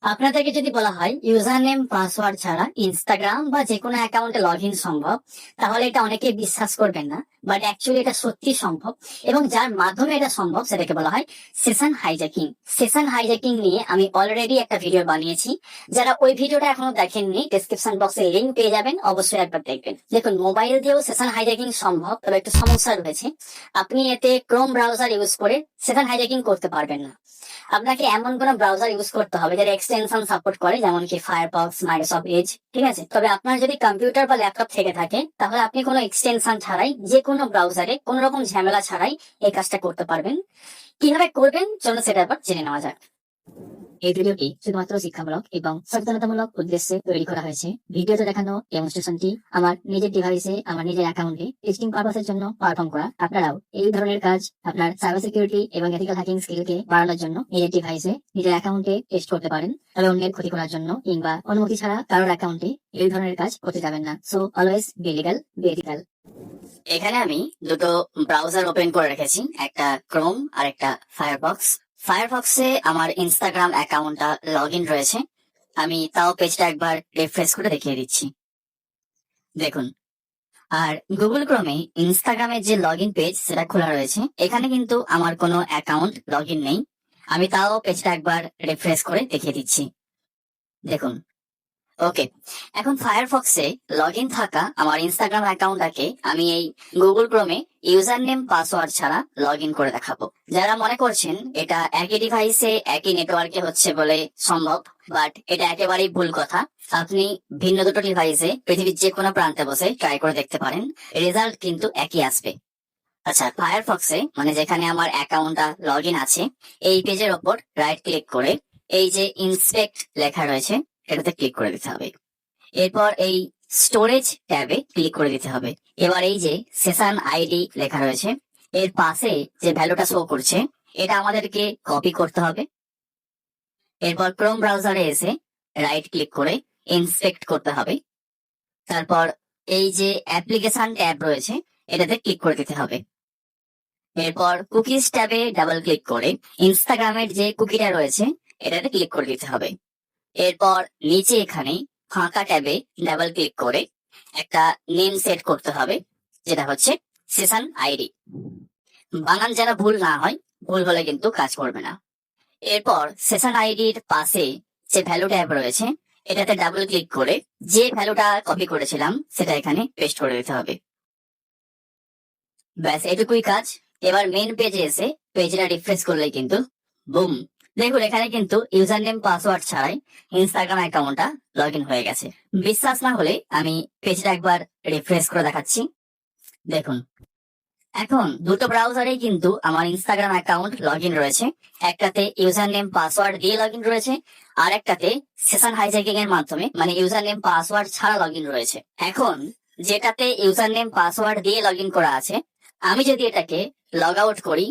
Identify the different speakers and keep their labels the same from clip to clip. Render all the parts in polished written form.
Speaker 1: আপনাদেরকে যদি বলা হয় ইউজার নেম পাসওয়ার্ড ছাড়া ইনস্টাগ্রাম বা যে কোনো অ্যাকাউন্টে লগ ইন সম্ভব, তাহলে এটা অনেকে বিশ্বাস করবেন না। বাট অ্যাকচুয়ালি এটা সত্যি সম্ভব, এবং যার মাধ্যমে এটা সম্ভব সেটাকে বলা হয় সেশন হাইজ্যাকিং। সেশন হাইজ্যাকিং নিয়ে আমি অলরেডি একটা ভিডিও বানিয়েছি। যারা ওই ভিডিওটা এখনো দেখেননি, ডেসক্রিপশন বক্সে লিংক পেয়ে যাবেন, অবশ্যই একবার দেখবেন। দেখুন, মোবাইল দিয়েও সেশন হাইজ্যাকিং সম্ভব, তবে একটু সমস্যা রয়েছে। আপনি এতে ক্রোম ব্রাউজার ইউজ করে সেশন হাইজ্যাকিং করতে পারবেন না। আপনাকে এমন কোন ব্রাউজার ইউজ করতে হবে যারা এক্সটেনশন সাপোর্ট করে, যেমন কি ফায়ারফক্স, মাইক্রোসফট এজ, ঠিক আছে। তবে আপনার যদি কম্পিউটার বা ল্যাপটপ থেকে থাকে, তাহলে আপনি কোনো এক্সটেনশন ছাড়াই যে কোনো ব্রাউজারে কোনো রকম ঝামেলা ছাড়াই এই কাজটা করতে পারবেন। কিভাবে করবেন চলো সেটা আবার জেনে নেওয়া যাক। এই ভিডিওটি শুধুমাত্র শিক্ষামূলক এবং সচেতনতামূলক উদ্দেশ্যে তৈরি করা হয়েছে। ভিডিওতে দেখানো ডেমনস্ট্রেশনটি আমার নিজের ডিভাইসে, আমার নিজের অ্যাকাউন্টে টেস্টিং পারপাসের জন্য পারফর্ম করা। আপনারাও এই ধরনের কাজ আপনার সাইবার সিকিউরিটি এবং এথিক্যাল হ্যাকিং স্কিলকে বাড়ানোর জন্য নিজের ডিভাইসে, নিজের অ্যাকাউন্টে টেস্ট করতে পারেন। তবে অন্যের ক্ষতি করার জন্য কিংবা অনুমতি ছাড়া কারোর অ্যাকাউন্টে এই ধরনের কাজ করতে যাবেন না। So always be legal, be ethical. এখানে আমি দুটো ব্রাউজার ওপেন করে রেখেছি, একটা ক্রোম আর একটা ফায়ারফক্স। ফায়ারফক্সে আমার ইনস্টাগ্রাম অ্যাকাউন্টটা লগ ইন রয়েছে। আমি তাও পেজটা একবার রিফ্রেশ করে দেখিয়ে দিচ্ছি, দেখুন। আর গুগল ক্রোমে ইনস্টাগ্রামের যে লগ ইন পেজ সেটা খোলা রয়েছে। এখানে কিন্তু আমার কোনো অ্যাকাউন্ট লগ ইন নেই। আমি তাও পেজটা একবার রিফ্রেশ করে দেখিয়ে দিচ্ছি, দেখুন। ওকে, এখন ফায়ারফক্সে লগ ইন থাকা আমার ইনস্টাগ্রাম অ্যাকাউন্টটাকে আমি এই গুগল ক্রোমে ইউজার নেম পাসওয়ার্ড ছাড়া লগ ইন করে দেখাবো। যারা মনে করছেন এটা একই ডিভাইসে একই নেটওয়ার্কে হচ্ছে বলে সম্ভব, বাট এটা একেবারেই ভুল কথা। আপনি ভিন্ন দুটো ডিভাইসে পৃথিবীর যে কোনো প্রান্তে বসে ট্রাই করে দেখতে পারেন, রেজাল্ট কিন্তু একই আসবে। আচ্ছা, ফায়ারফক্সে মানে যেখানে আমার অ্যাকাউন্টটা লগ ইন আছে, এই পেজের ওপর রাইট ক্লিক করে এই যে ইন্সপেক্ট লেখা রয়েছে এটাতে ক্লিক করে দিতে হবে। এরপর এই স্টোরেজ ট্যাবে ক্লিক করে দিতে হবে। এবার এই যে সেশন আইডি লেখা রয়েছে এর পাশে যে ভ্যালুটা শো করছে এটা আমাদেরকে কপি করতে হবে। এরপর ক্রোম ব্রাউজারে এসে রাইট ক্লিক করে ইন্সপেক্ট করতে হবে। তারপর এই যে অ্যাপ্লিকেশন ট্যাব রয়েছে এটাতে ক্লিক করে দিতে হবে। এরপর কুকিজ ট্যাবে ডাবল ক্লিক করে ইনস্টাগ্রামের যে কুকিটা রয়েছে এটাতে ক্লিক করে দিতে হবে। এরপর নিচে এখানে ফাঁকা ট্যাবে ডাবল ক্লিক করে একটা নেম সেট করতে হবে, যেটা হচ্ছে সেশন আইডি। বানান যেন ভুল না হয়, ভুল হলে কিন্তু কাজ করবে না। এরপর সেশন আইডির পাশে যে ভ্যালু ট্যাব রয়েছে এটাতে ডাবল ক্লিক করে যে ভ্যালুটা কপি করেছিলাম সেটা এখানে পেস্ট করে দিতে হবে। ব্যাস, এটুকুই কাজ। এবার মেন পেজে এসে পেজটা রিফ্রেশ করলে কিন্তু বুম, দেখুন এখানে কিন্তু ইউজার নেম পাসওয়ার্ড ছাড়াই ইনস্টাগ্রাম অ্যাকাউন্টটা লগ ইন হয়ে গেছে। বিশ্বাস না হলে আমি পেজটা একবার রিফ্রেশ করে দেখাচ্ছি, দেখুন। এখন দুটো ব্রাউজারেই কিন্তু আমার ইনস্টাগ্রাম অ্যাকাউন্ট লগ ইন রয়েছে। একটাতে ইউজার নেম পাসওয়ার্ড দিয়ে লগ ইন রয়েছে, আর একটাতে সেশন হাইজ্যাকিং এর মাধ্যমে মানে ইউজার নেম পাসওয়ার্ড ছাড়া লগ ইন রয়েছে। এখন যেটাতে ইউজার নেম পাসওয়ার্ড দিয়ে লগ ইন করা আছে, আমি যদি এটাকে লগ আউট করি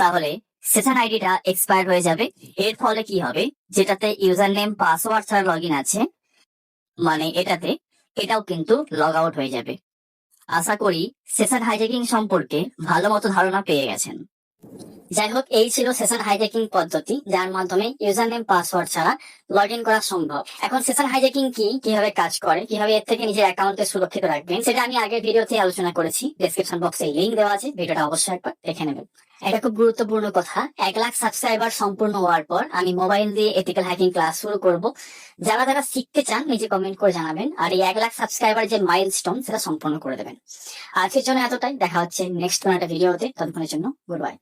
Speaker 1: তাহলে সেশন আইডিটা এক্সপায়ার হয়ে যাবে। এর ফলে কি হবে, যেটাতে ইউজার নেম পাসওয়ার্ড ছাড়া লগ ইন আছে মানে এটাও কিন্তু লগ আউট হয়ে যাবে। আশা করি সেশন হাইজ্যাকিং সম্পর্কে ভালো মতো ধারণা পেয়ে গেছেন। যাই হোক, এই ছিল সেশন হাইজ্যাকিং পদ্ধতি, যার মাধ্যমে ইউজার নেম পাসওয়ার্ড ছাড়া লগ ইন করা সম্ভব। এখন সেশন হাইজ্যাকিং কি, কিভাবে কাজ করে, কিভাবে এর থেকে নিজের অ্যাকাউন্টকে সুরক্ষিত রাখবেন, সেটা আমি আগের ভিডিওতে আলোচনা করেছি। ডেসক্রিপশন বক্সে লিংক দেওয়া আছে, ভিডিওটা অবশ্যই একবার দেখে নেবেন। এটা খুব গুরুত্বপূর্ণ কথা, 1 লাখ সাবস্ক্রাইবার সম্পূর্ণ হওয়ার পর আমি মোবাইল দিয়ে এথিক্যাল হ্যাকিং ক্লাস শুরু করব। যারা যারা শিখতে চান নিজে কমেন্ট করে জানাবেন, আর এই 1 লাখ সাবস্ক্রাইবার যে মাইলস্টোন সেটা সম্পূর্ণ করে দেবেন। আজকের জন্য এতটাই, দেখা হচ্ছে নেক্সট কোনো একটা ভিডিওতে। ততক্ষণের জন্য গুড বাই।